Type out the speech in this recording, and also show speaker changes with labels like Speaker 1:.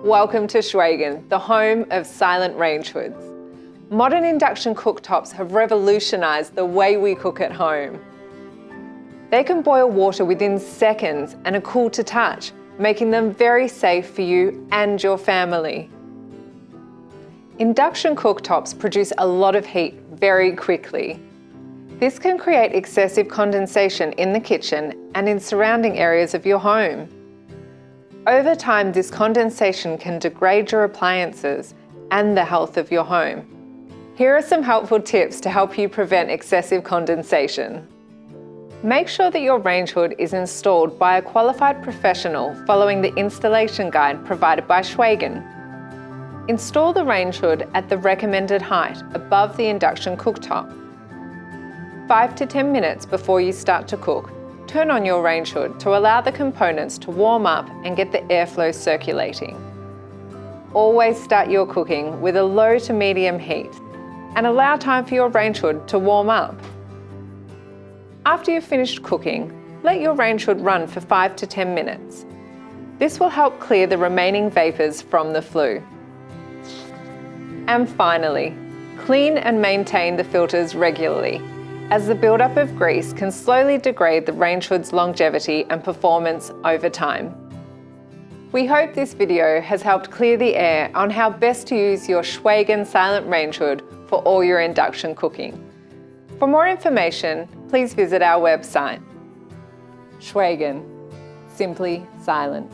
Speaker 1: Welcome to Schweigen, the home of silent range hoods. Modern induction cooktops have revolutionised the way we cook at home. They can boil water within seconds and are cool to touch, making them very safe for you and your family. Induction cooktops produce a lot of heat very quickly. This can create excessive condensation in the kitchen and in surrounding areas of your home. Over time, this condensation can degrade your appliances and the health of your home. Here are some helpful tips to help you prevent excessive condensation. Make sure that your range hood is installed by a qualified professional following the installation guide provided by Schweigen. Install the range hood at the recommended height above the induction cooktop. 5 to 10 minutes before you start to cook, turn on your range hood to allow the components to warm up and get the airflow circulating. Always start your cooking with a low to medium heat and allow time for your range hood to warm up. After you've finished cooking, let your range hood run for 5 to 10 minutes. This will help clear the remaining vapours from the flue. And finally, clean and maintain the filters regularly, as the buildup of grease can slowly degrade the range hood's longevity and performance over time. We hope this video has helped clear the air on how best to use your Schweigen silent range hood for all your induction cooking. For more information, please visit our website. Schweigen, simply silent.